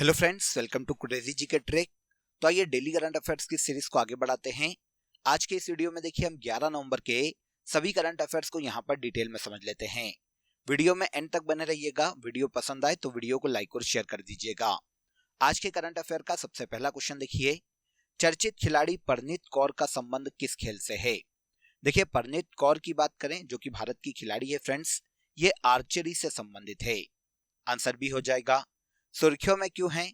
Hello friends, welcome to crazy G K trick. तो आइए daily current affairs की series को आगे बढ़ाते हैं। आज के इस वीडियो में देखिए हम 11 नवंबर के सभी करंट अफेयर्स को यहाँ पर डिटेल में समझ लेते हैं। वीडियो में एंड तक बने रहिएगा। वीडियो पसंद आए तो वीडियो को लाइक और शेयर कर दीजिएगा। आज के करंट अफेयर का सबसे पहला क्वेश्चन देखिए, चर्चित खिलाड़ी परनीत कौर का संबंध किस खेल से है। देखिए परनीत कौर की बात करें जो कि भारत की खिलाड़ी है फ्रेंड्स, ये आर्चरी से संबंधित है। आंसर भी हो जाएगा। सुर्खियों में क्यों है,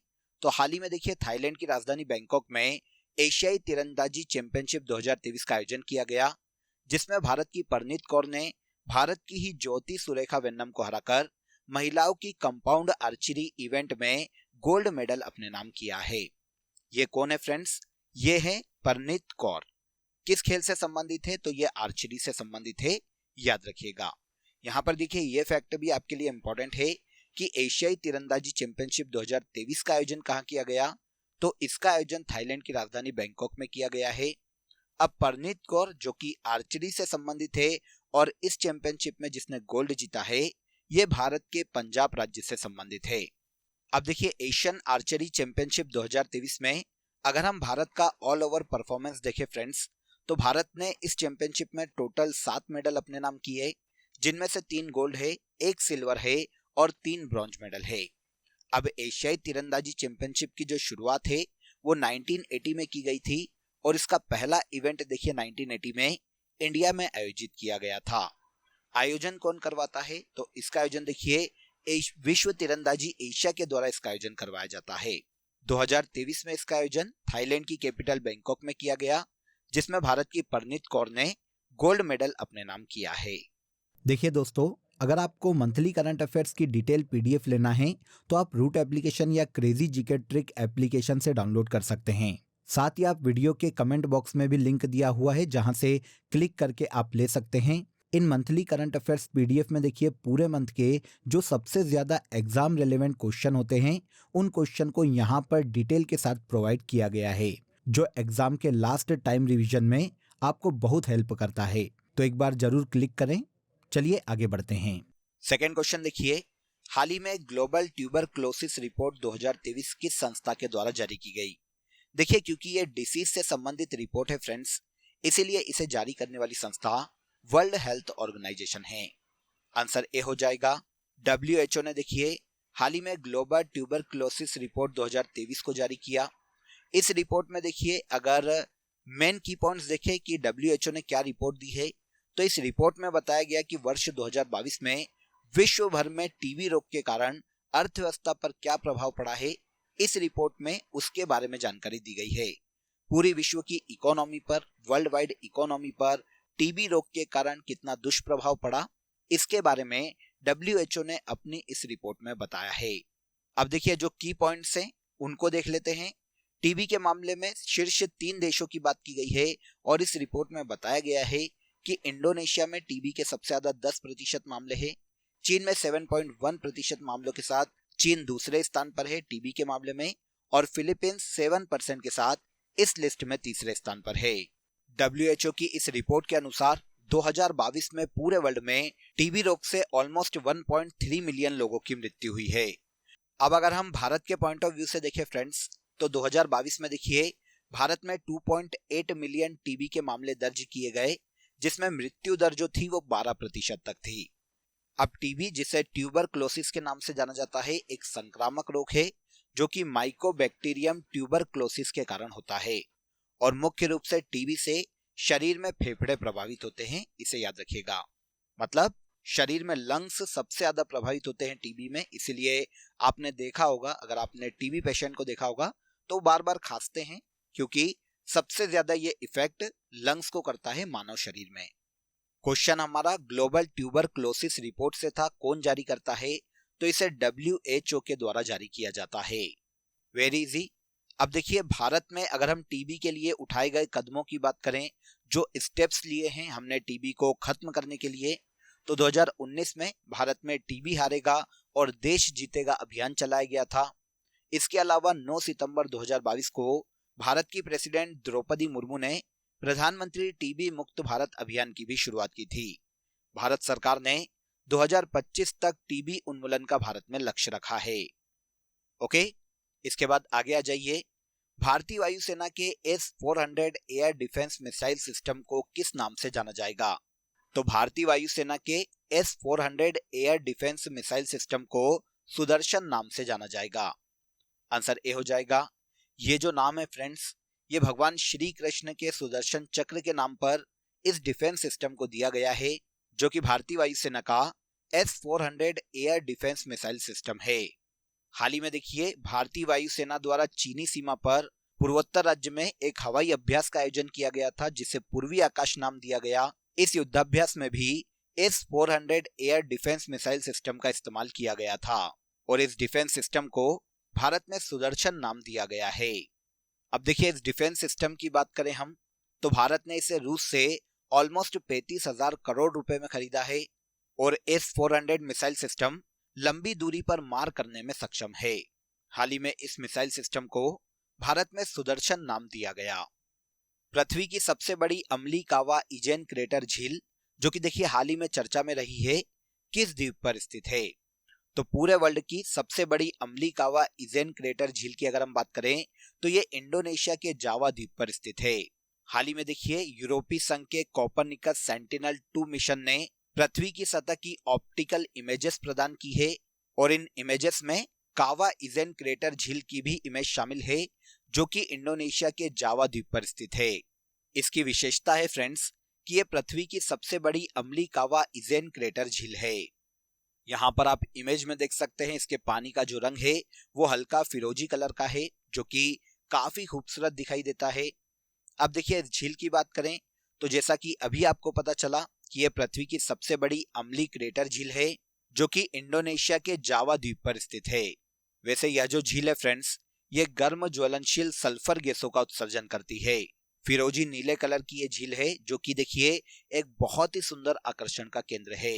तो हाल ही में देखिए थाईलैंड की राजधानी बैंकॉक में एशियाई तीरंदाजी चैंपियनशिप 2023 का आयोजन किया गया, जिसमें भारत की परनीत कौर ने भारत की ही ज्योति सुरेखा वेन्नम को हराकर महिलाओं की कंपाउंड आर्चरी इवेंट में गोल्ड मेडल अपने नाम किया है। ये कौन है फ्रेंड्स, ये है परनीत कौर। किस खेल से संबंधित है, तो ये आर्चरी से संबंधित है, याद रखिएगा। यहाँ पर देखिए ये फैक्ट भी आपके लिए इंपॉर्टेंट है कि एशियाई तीरंदाजी चैंपियनशिप 2023 का आयोजन कहाँ किया गया, तो इसका आयोजन थाईलैंड की राजधानी बैंकॉक में किया गया है। अब परनीत कौर जो कि आर्चरी से संबंधित है और इस चैंपियनशिप में जिसने गोल्ड जीता है, ये भारत के पंजाब राज्य से संबंधित है। अब देखिए एशियन आर्चरी चैंपियनशिप 2023 में अगर हम भारत का ऑल ओवर परफॉर्मेंस देखें फ्रेंड्स, तो भारत ने इस चैंपियनशिप में टोटल 7 मेडल अपने नाम किए, जिनमें से 3 गोल्ड है, 1 सिल्वर है और 3 ब्रॉन्ज मेडल है। अब एशियाई तीरंदाजी चैंपियनशिप की जो शुरुआत है वो 1980 में की गई थी और इसका पहला इवेंट देखिए 1980 में इंडिया में आयोजित किया गया था। आयोजन कौन करवाता है, तो इसका आयोजन देखिए विश्व तीरंदाजी एशिया के द्वारा इसका आयोजन करवाया जाता है। 2023 में इसका आयोजन थाईलैंड की कैपिटल बैंकॉक में किया गया, जिसमें भारत की परनीत कौर ने गोल्ड मेडल अपने नाम किया है। देखिए दोस्तों, अगर आपको मंथली करंट अफेयर्स की डिटेल पीडीएफ लेना है तो आप रूट एप्लीकेशन या क्रेजी जीके ट्रिक एप्लीकेशन से डाउनलोड कर सकते हैं। साथ ही आप वीडियो के कमेंट बॉक्स में भी लिंक दिया हुआ है, जहां से क्लिक करके आप ले सकते हैं। इन मंथली करंट अफेयर्स पीडीएफ में देखिए पूरे मंथ के जो सबसे ज्यादा एग्जाम रिलेवेंट क्वेश्चन होते हैं, उन क्वेश्चन को यहाँ पर डिटेल के साथ प्रोवाइड किया गया है, जो एग्जाम के लास्ट टाइम रिविजन में आपको बहुत हेल्प करता है। तो एक बार जरूर क्लिक करें। चलिए आगे बढ़ते हैं। सेकेंड क्वेश्चन देखिए, हाल ही में ग्लोबल ट्यूबरक्लोसिस रिपोर्ट 2023 किस संस्था के द्वारा जारी की गई। देखिए क्योंकि ये डिसीज से संबंधित रिपोर्ट है फ्रेंड्स, इसीलिए इसे जारी करने वाली संस्था वर्ल्ड हेल्थ ऑर्गेनाइजेशन है। आंसर ए हो जाएगा। WHO ने देखिए हाल ही में ग्लोबल ट्यूबरक्लोसिस रिपोर्ट 2023 को जारी किया। इस रिपोर्ट में देखिए अगर मेन की पॉइंट्स देखें कि WHO ने क्या रिपोर्ट दी है, तो इस रिपोर्ट में बताया गया कि वर्ष 2022 में विश्व भर में टीबी रोग के कारण अर्थव्यवस्था पर क्या प्रभाव पड़ा है, इस रिपोर्ट में उसके बारे में जानकारी दी गई है। पूरी विश्व की इकोनॉमी पर, वर्ल्ड वाइड इकोनॉमी पर टीबी रोग के कारण कितना दुष्प्रभाव पड़ा, इसके बारे में WHO ने अपनी इस रिपोर्ट में बताया है। अब देखिए जो की पॉइंट्स हैं उनको देख लेते हैं। टीबी के मामले में शीर्ष 3 देशों की बात की गई है और इस रिपोर्ट में बताया गया है कि इंडोनेशिया में टीबी के सबसे ज्यादा 10% मामले हैं। चीन में 7.1% मामलों के साथ चीन दूसरे स्थान पर है टीबी के मामले में, और फिलीपींस 7% के साथ इस लिस्ट में तीसरे स्थान पर है। WHO की इस रिपोर्ट के अनुसार 2022 में पूरे वर्ल्ड में टीबी रोग से ऑलमोस्ट 1.3 मिलियन लोगों की मृत्यु हुई है। अब अगर हम भारत के पॉइंट ऑफ व्यू से देखें फ्रेंड्स, तो 2022 में देखिए भारत में 2.8 मिलियन टीबी के मामले दर्ज किए गए, जिसमें मृत्यु दर जो थी वो 12% तक थी। अब टीबी, जिसे ट्यूबरक्लोसिस के नाम से जाना जाता है, एक संक्रामक रोग है जो कि माइकोबैक्टीरियम ट्यूबरक्लोसिस के कारण होता है और मुख्य रूप से टीबी से शरीर में फेफड़े प्रभावित होते हैं, इसे याद रखिएगा। मतलब शरीर में लंग्स सबसे ज्यादा प्रभावित होते हैं टीबी में, इसीलिए आपने देखा होगा, अगर आपने टीबी पेशेंट को देखा होगा तो बार बार खांसते हैं, क्योंकि सबसे ज्यादा ये इफेक्ट लंग्स को करता है मानव शरीर में। क्वेश्चन हमारा ग्लोबल ट्यूबरक्लोसिस रिपोर्ट से था, कौन जारी करता है, तो इसे WHO के द्वारा जारी किया जाता है। Very easy. अब देखिए भारत में अगर हम टीबी के लिए उठाए गए कदमों की बात करें, जो स्टेप्स लिए हैं हमने टीबी को खत्म करने के लिए, तो 2019 में भारत में टीबी हारेगा और देश जीतेगा अभियान चलाया गया था। इसके अलावा 9 सितंबर 2022 को भारत की प्रेसिडेंट द्रौपदी मुर्मू ने प्रधानमंत्री टीबी मुक्त भारत अभियान की भी शुरुआत की थी। भारत सरकार ने 2025 तक टीबी उन्मूलन का भारत में लक्ष्य रखा है। ओके, इसके बाद आगे आ जाइए, भारतीय वायुसेना के S-400 air defence missile system को किस नाम से जाना जाएगा? तो भारतीय वायुसेना के S-400 air defence missile system को सुदर्शन नाम से जाना जाएगा। आंसर ए हो जाएगा। ये जो नाम है फ्रेंड्स, ये भगवान श्री कृष्ण के सुदर्शन चक्र के नाम पर इस डिफेंस सिस्टम को दिया गया है, जो कि भारतीय वायुसेना का S-400 air defence missile system है। हाल ही में देखिए, भारतीय वायुसेना द्वारा चीनी सीमा पर पूर्वोत्तर राज्य में एक हवाई अभ्यास का आयोजन किया गया था, जिसे पूर्वी आकाश नाम दिया गया। इस युद्धाभ्यास में भी S-400 air defence missile system का इस्तेमाल किया गया था और इस डिफेंस सिस्टम को भारत में सुदर्शन नाम दिया गया है। अब देखिए, इस डिफेंस सिस्टम की बात करें हम, तो भारत ने इसे रूस से ऑलमोस्ट 35,000 करोड़ रुपए में खरीदा है और S-400 मिसाइल सिस्टम लंबी दूरी पर मार करने में सक्षम है। हाल ही में इस मिसाइल सिस्टम को भारत में सुदर्शन नाम दिया गया। पृथ्वी की सबसे बड़ी अम्ली कावा इजेन क्रेटर झील, जो कि देखिए हाल ही में चर्चा में रही है, किस द्वीप पर स्थित है? तो पूरे वर्ल्ड की सबसे बड़ी अम्ली कावा इजेन क्रेटर झील की अगर हम बात करें तो ये इंडोनेशिया के जावा द्वीप पर स्थित है। हाल ही में देखिए, यूरोपीय संघ के कोपरनिकस सेंटिनल-2 मिशन ने पृथ्वी की सतह की ऑप्टिकल इमेजेस प्रदान की है और इन इमेजेस में कावा इजेन क्रेटर झील की भी इमेज शामिल है, जो कि इंडोनेशिया के जावा द्वीप पर स्थित है। इसकी विशेषता है फ्रेंड्स कि ये पृथ्वी की सबसे बड़ी अम्ली कावा इजेन क्रेटर झील है। यहाँ पर आप इमेज में देख सकते हैं, इसके पानी का जो रंग है वो हल्का फिरोजी कलर का है, जो कि काफी खूबसूरत दिखाई देता है। अब देखिए, इस झील की बात करें तो जैसा कि अभी आपको पता चला कि यह पृथ्वी की सबसे बड़ी अम्ली क्रेटर झील है, जो कि इंडोनेशिया के जावा द्वीप पर स्थित है। वैसे यह जो झील है फ्रेंड्स, ये गर्म ज्वलनशील सल्फर गैसों का उत्सर्जन करती है। फिरोजी नीले कलर की ये झील है, जो कि देखिए एक बहुत ही सुंदर आकर्षण का केंद्र है।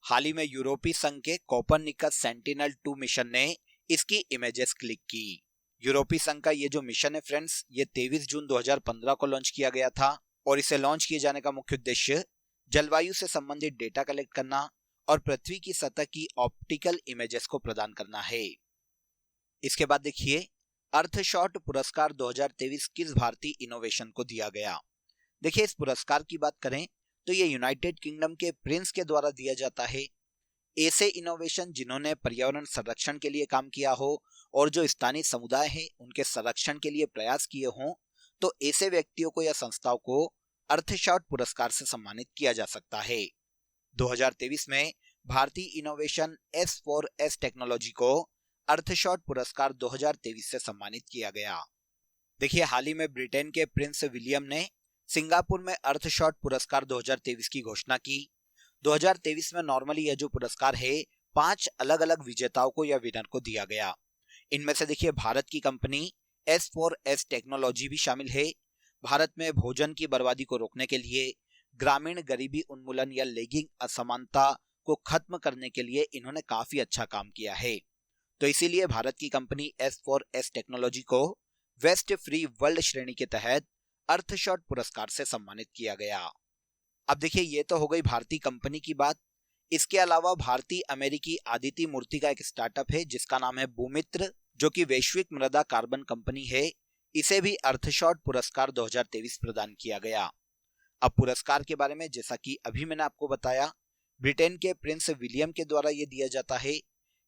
हाल ही में यूरोपीय संघ के कोपरनिकस सेंटिनल-2 मिशन ने इसकी इमेजेस क्लिक की। यूरोपीय संघ का ये जो मिशन है फ्रेंड्स, ये 23 जून 2015 को लॉन्च किया गया था और इसे लॉन्च किए जाने का मुख्य उद्देश्य जलवायु से संबंधित डेटा कलेक्ट करना और पृथ्वी की सतह की ऑप्टिकल इमेजेस को प्रदान करना है। इसके बाद देखिए, अर्थशॉट पुरस्कार 2023 किस भारतीय इनोवेशन को दिया गया? देखिए, इस पुरस्कार की बात करें तो ये यूनाइटेड किंगडम के प्रिंस के द्वारा दिया जाता है। ऐसे इनोवेशन जिन्होंने पर्यावरण संरक्षण के लिए काम किया हो और जो स्थानीय समुदाय हैं उनके संरक्षण के लिए प्रयास किए हों, तो ऐसे व्यक्तियों को या संस्थाओं को अर्थशॉट पुरस्कार से सम्मानित किया जा सकता है। 2023 में भारतीय इनोवेशन S4S टेक्नोलॉजी को अर्थशॉट पुरस्कार 2023 से सम्मानित किया गया। देखिए, हाल ही में ब्रिटेन के प्रिंस विलियम ने सिंगापुर में अर्थशॉट पुरस्कार 2023 की घोषणा की। 2023 में नॉर्मली यह जो पुरस्कार है 5 अलग अलग विजेताओं को या विनर को दिया गया। इनमें से देखिए, भारत की कंपनी S4S टेक्नोलॉजी भी शामिल है। भारत में भोजन की बर्बादी को रोकने के लिए, ग्रामीण गरीबी उन्मूलन या लेगिंग असमानता को खत्म करने के लिए इन्होंने काफी अच्छा काम किया है। तो इसीलिए भारत की कंपनी S4S टेक्नोलॉजी को वेस्ट फ्री वर्ल्ड श्रेणी के तहत अर्थशॉट पुरस्कार से सम्मानित किया गया। अब देखिए, ये तो हो गई भारतीय कंपनी की बात। इसके अलावा भारतीय अमेरिकी आदिति मूर्ति का एक स्टार्टअप है जिसका नाम है भूमित्र, जो कि वैश्विक मृदा कार्बन कंपनी है। इसे भी अर्थशॉट पुरस्कार 2023 प्रदान किया गया। अब पुरस्कार के बारे में, जैसा कि अभी मैंने आपको बताया, ब्रिटेन के प्रिंस विलियम के द्वारा यह दिया जाता है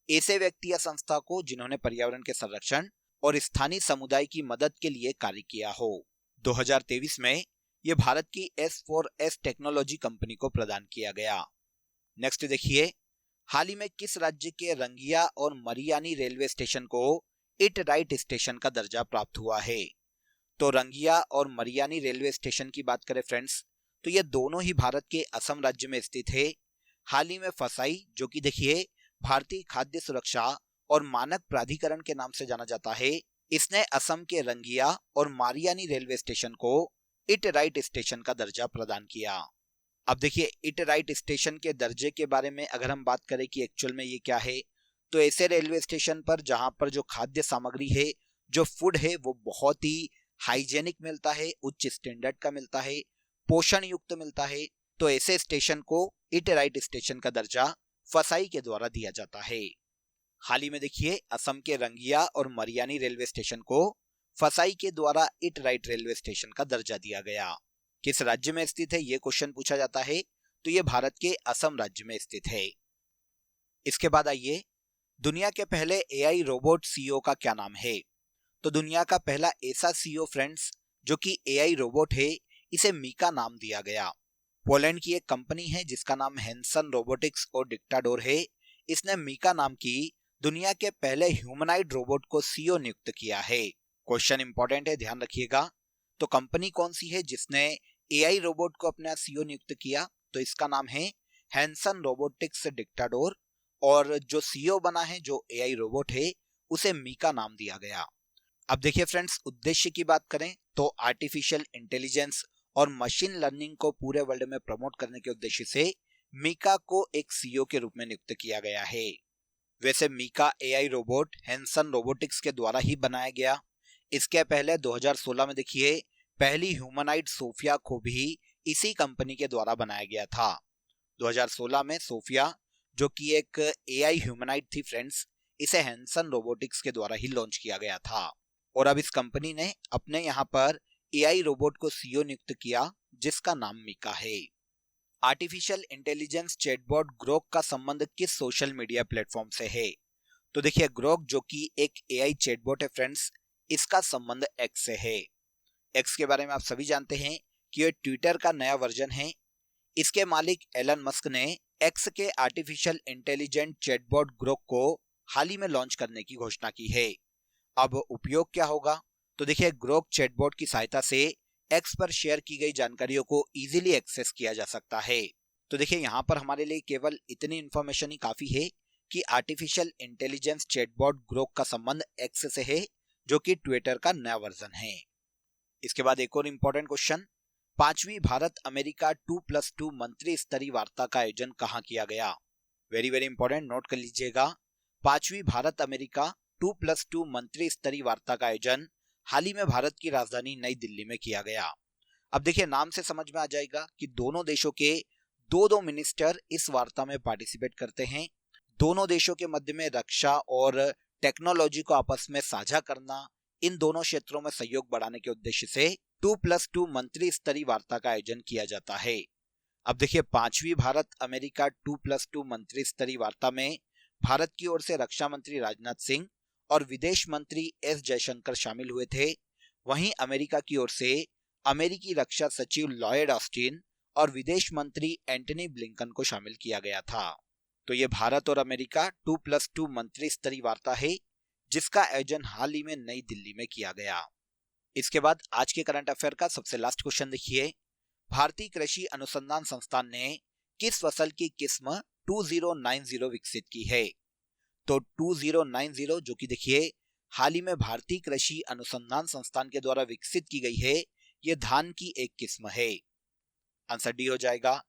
ऐसे व्यक्ति या संस्था को जिन्होंने पर्यावरण के संरक्षण और स्थानीय समुदाय की मदद के लिए कार्य किया हो। 2023 में यह भारत की S4S टेक्नोलॉजी कंपनी को प्रदान किया गया। नेक्स्ट देखिए, हाल ही में किस राज्य के रंगिया और मरियानी रेलवे स्टेशन को इट राइट स्टेशन का दर्जा प्राप्त हुआ है? तो रंगिया और मरियानी रेलवे स्टेशन की बात करें फ्रेंड्स, तो ये दोनों ही भारत के असम राज्य में स्थित है। हाल ही में फसाई, जो कि देखिए भारतीय खाद्य सुरक्षा और मानक प्राधिकरण के नाम से जाना जाता है, इसने असम के रंगिया और मारियानी रेलवे स्टेशन को इट राइट स्टेशन का दर्जा प्रदान किया। अब देखिए, इट राइट स्टेशन के दर्जे के बारे में अगर हम बात करें कि एक्चुअल में ये क्या है, तो ऐसे रेलवे स्टेशन पर जहां पर जो खाद्य सामग्री है, जो फूड है, वो बहुत ही हाइजेनिक मिलता है, उच्च स्टैंडर्ड का मिलता है, पोषण युक्त मिलता है, तो ऐसे स्टेशन को इट राइट स्टेशन का दर्जा फसाई के द्वारा दिया जाता है। हाल ही में देखिए असम के रंगिया और मरियानी रेलवे स्टेशन को फसाई के द्वारा इट राइट रेलवे स्टेशन का दर्जा दिया गया। किस राज्य में स्थित है ये क्वेश्चन पूछा जाता है, तो ये भारत के असम राज्य में स्थित है। इसके बाद आइए, दुनिया के पहले एआई रोबोट सीईओ का क्या नाम है? तो दुनिया का पहला ऐसा सीईओ फ्रेंड्स जो कि एआई रोबोट है, इसे मीका नाम दिया गया। पोलैंड की एक कंपनी है जिसका नाम हेंसन रोबोटिक्स और डिक्टाडोर है। इसने मीका नाम की दुनिया के पहले ह्यूमनाइड रोबोट को सीईओ नियुक्त किया है। क्वेश्चन इंपॉर्टेंट है, ध्यान रखिएगा। तो कंपनी कौन सी है जिसने एआई रोबोट को अपना सीईओ नियुक्त किया? तो इसका नाम है हेंसन रोबोटिक्स डिक्टाडोर, और जो सीईओ बना है जो एआई रोबोट है उसे मीका नाम दिया गया। अब देखिए फ्रेंड्स, उद्देश्य की बात करें तो आर्टिफिशियल इंटेलिजेंस और मशीन लर्निंग को पूरे वर्ल्ड में प्रमोट करने के उद्देश्य से मीका को एक सीईओ के रूप में नियुक्त किया गया है। वैसे Mika AI robot Hanson Robotics के द्वारा ही बनाया गया। इसके पहले 2016 में देखिए पहली ह्यूमनाइड सोफिया को भी इसी कंपनी के द्वारा बनाया गया था। 2016 में सोफिया, जो कि एक एआई ह्यूमनाइड थी फ्रेंड्स, इसे हेंसन रोबोटिक्स के द्वारा ही लॉन्च किया गया था। और अब इस कंपनी ने अपने यहाँ पर एआई रोबोट को सीईओ नियुक्त किया जिसका नाम मीका है। आर्टिफिशियल इंटेलिजेंस चैटबॉट ग्रोक का संबंध किस सोशल मीडिया प्लेटफॉर्म से है? तो देखिए ग्रोक जो कि एक एआई चैटबॉट है फ्रेंड्स, इसका संबंध एक्स से है। एक्स के बारे में आप सभी जानते हैं कि यह ट्विटर का नया वर्जन है। इसके मालिक एलन मस्क ने एक्स के आर्टिफिशियल इंटेलिजेंट चैटबॉट ग्रोक को हाल ही में लॉन्च करने की घोषणा की है। अब उपयोग क्या होगा? तो देखिए ग्रोक चैटबॉट की सहायता से एक्स पर शेयर की गई जानकारियों को इजीली एक्सेस किया जा सकता है। तो देखिए यहाँ पर हमारे लिए केवल इतनी इंफॉर्मेशन ही काफी है कि आर्टिफिशियल इंटेलिजेंस चैटबॉट ग्रोक का संबंध एक्स से है, जो कि ट्विटर का नया वर्जन है। इसके बाद एक और इंपॉर्टेंट क्वेश्चन, 5वीं भारत अमेरिका 2+2 मंत्री स्तरीय वार्ता का आयोजन कहाँ किया गया? वेरी वेरी इंपॉर्टेंट, नोट कर लीजिएगा। 5वीं भारत अमेरिका 2+2 मंत्री स्तरीय वार्ता का आयोजन हाल ही में भारत की राजधानी नई दिल्ली में किया गया। अब देखिए नाम से समझ में आ जाएगा कि दोनों देशों के दो मिनिस्टर इस वार्ता में पार्टिसिपेट करते हैं। दोनों देशों के मध्य में रक्षा और टेक्नोलॉजी को आपस में साझा करना, इन दोनों क्षेत्रों में सहयोग बढ़ाने के उद्देश्य से 2+2 मंत्री स्तरीय वार्ता का आयोजन किया जाता है। अब देखिए 5वीं भारत अमेरिका 2+2 मंत्री स्तरीय वार्ता में भारत की ओर से रक्षा मंत्री राजनाथ सिंह और विदेश मंत्री एस जयशंकर शामिल हुए थे। वहीं अमेरिका की ओर से अमेरिकी रक्षा सचिव लॉयड ऑस्टिन और विदेश मंत्री एंटनी ब्लिंकन को शामिल किया गया था। तो ये भारत और अमेरिका 2+2 मंत्री स्तरीय वार्ता है जिसका आयोजन हाल ही में नई दिल्ली में किया गया। इसके बाद आज के करंट अफेयर का सबसे लास्ट क्वेश्चन देखिए, भारतीय कृषि अनुसंधान संस्थान ने किस फसल की किस्म 2090 विकसित की है? तो 2090 जो कि देखिए हाल ही में भारतीय कृषि अनुसंधान संस्थान के द्वारा विकसित की गई है, यह धान की एक किस्म है। आंसर डी हो जाएगा।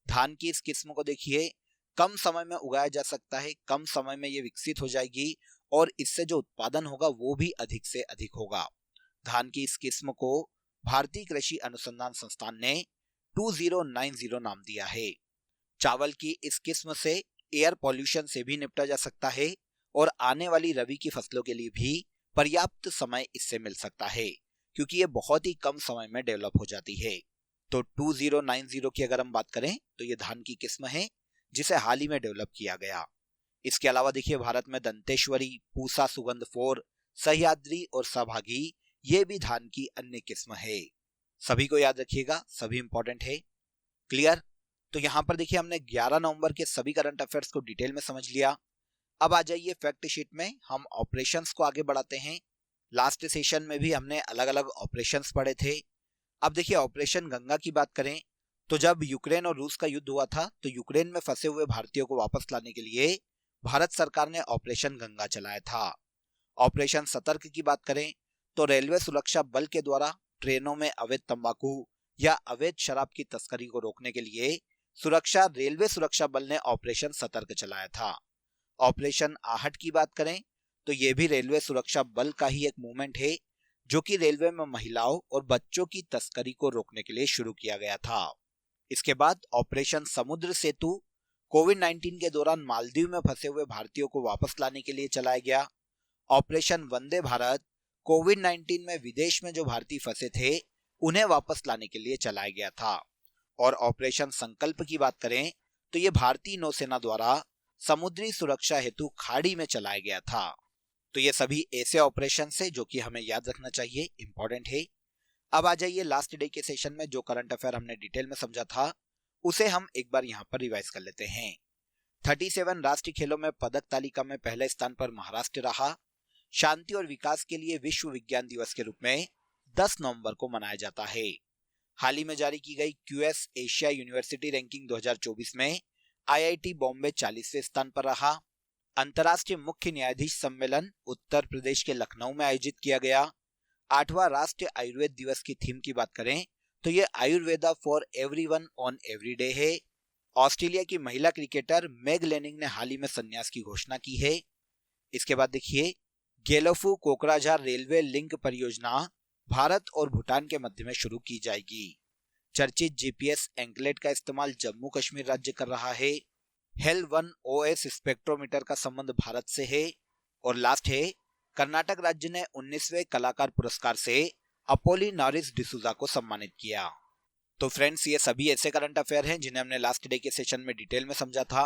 धान की इस किस्म को देखिए कम समय में उगाया जा सकता है, कम समय में ये विकसित हो जाएगी और इससे जो उत्पादन होगा वो भी अधिक से अधिक होगा। धान की इस किस्म को भारतीय कृषि अनुसंधान संस्थान ने 2090 नाम दिया है। चावल की इस किस्म से एयर पॉल्यूशन से भी निपटा जा सकता है और आने वाली रबी की फसलों के लिए भी पर्याप्त समय इससे मिल सकता है, क्योंकि ये बहुत ही कम समय में डेवलप हो जाती है। तो 2090 की अगर हम बात करें तो ये धान की किस्म है जिसे हाल ही में डेवलप किया गया। इसके अलावा देखिए भारत में दंतेश्वरी, पूसा सुगंध 4, सह्याद्री और सौभागी ये भी धान की अन्य किस्म है। सभी को याद रखिएगा, सभी इंपॉर्टेंट है। क्लियर? तो यहाँ पर देखिए हमने 11 नवंबर के सभी करंट अफेयर्स को डिटेल में समझ लिया। अब आ जाइए फैक्ट शीट में, हम ऑपरेशंस को आगे बढ़ाते हैं। लास्ट सेशन में भी हमने अलग अलग ऑपरेशंस पढ़े थे। अब देखिए ऑपरेशन गंगा की बात करें तो जब यूक्रेन और रूस का युद्ध हुआ था तो यूक्रेन में फंसे हुए भारतीयों को वापस लाने के लिए भारत सरकार ने ऑपरेशन गंगा चलाया था। ऑपरेशन सतर्क की बात करें तो रेलवे सुरक्षा बल के द्वारा ट्रेनों में अवैध तंबाकू या अवैध शराब की तस्करी को रोकने के लिए रेलवे सुरक्षा बल ने ऑपरेशन सतर्क चलाया था। ऑपरेशन आहट की बात करें तो यह भी रेलवे सुरक्षा बल का ही एक मूवमेंट है जो कि रेलवे में महिलाओं और बच्चों की तस्करी को रोकने के लिए शुरू किया गया था। इसके बाद ऑपरेशन समुद्र सेतु कोविड-19 के दौरान मालदीव में फंसे हुए भारतीयों को वापस लाने के लिए चलाया गया। ऑपरेशन वंदे भारत कोविड-19 में विदेश में जो भारतीय फंसे थे उन्हें वापस लाने के लिए चलाया गया था। और ऑपरेशन संकल्प की बात करें तो ये भारतीय नौसेना द्वारा समुद्री सुरक्षा हेतु खाड़ी में चलाया गया था। तो ये सभी ऐसे ऑपरेशन है जो कि हमें याद रखना चाहिए, इंपॉर्टेंट है। अब आ जाइए लास्ट डे के सेशन में जो करंट अफेयर हमने डिटेल में समझा था उसे हम एक बार यहाँ पर रिवाइज कर लेते हैं। 37 राष्ट्रीय खेलों में पदक तालिका में पहले स्थान पर महाराष्ट्र रहा। शांति और विकास के लिए विश्व विज्ञान दिवस के रूप में 10 नवंबर को मनाया जाता है। हाल ही में जारी की गई क्यूएस एशिया यूनिवर्सिटी रैंकिंग 2024 में आईआईटी बॉम्बे 40वें स्थान पर रहा। अंतर्राष्ट्रीय मुख्य न्यायाधीश सम्मेलन उत्तर प्रदेश के लखनऊ में आयोजित किया गया। 8वां राष्ट्रीय आयुर्वेद दिवस की थीम की बात करें तो ये Ayurveda for everyone on every day है। ऑस्ट्रेलिया की महिला क्रिकेटर मेग लेनिंग ने हाल ही में संन्यास की घोषणा की है। इसके बाद देखिए, गेलोफू कोकराझार रेलवे लिंक परियोजना भारत और भूटान के मध्य में शुरू की जाएगी। चर्चित जीपीएस एंकलेट का इस्तेमाल जम्मू कश्मीर राज्य कर रहा है। हेल 1 ओएस स्पेक्ट्रोमीटर का संबंध भारत से है। और लास्ट है, कर्नाटक राज्य ने 19वें कलाकार पुरस्कार से अपोलिनारिस डिसूजा को सम्मानित किया। तो फ्रेंड्स, ये सभी ऐसे करंट अफेयर हैं जिन्हें हमने लास्ट डे के सेशन में डिटेल में समझा था।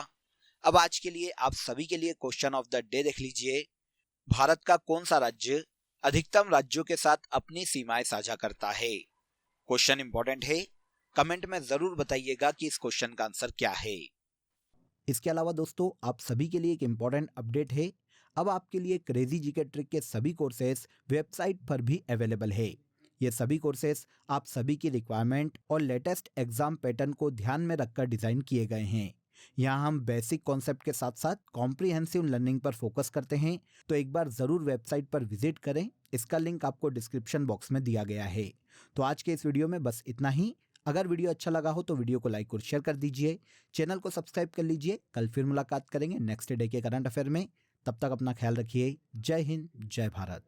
अब आज के लिए आप सभी के लिए क्वेश्चन ऑफ द डे देख लीजिए। भारत का कौन सा राज्य अधिकतम राज्यों के साथ अपनी सीमाएं साझा करता है? क्वेश्चन इंपॉर्टेंट है, कमेंट में जरूर बताइएगा कि इस क्वेश्चन का आंसर क्या है। इसके अलावा दोस्तों, आप सभी के लिए एक इम्पॉर्टेंट अपडेट है। अब आपके लिए क्रेजी जीके ट्रिक के सभी कोर्सेज वेबसाइट पर भी अवेलेबल है। ये सभी कोर्सेज आप सभी की रिक्वायरमेंट और लेटेस्ट एग्जाम पैटर्न को ध्यान में रखकर डिजाइन किए गए हैं। यहाँ हम बेसिक कॉन्सेप्ट के साथ साथ कॉम्प्रिहेंसिव लर्निंग पर फोकस करते हैं। तो एक बार ज़रूर वेबसाइट पर विजिट करें। इसका लिंक आपको डिस्क्रिप्शन बॉक्स में दिया गया है। तो आज के इस वीडियो में बस इतना ही। अगर वीडियो अच्छा लगा हो तो वीडियो को लाइक और शेयर कर दीजिए। चैनल को सब्सक्राइब कर लीजिए। कल फिर मुलाकात करेंगे नेक्स्ट डे के करंट अफेयर में। तब तक अपना ख्याल रखिए। जय हिंद, जय भारत।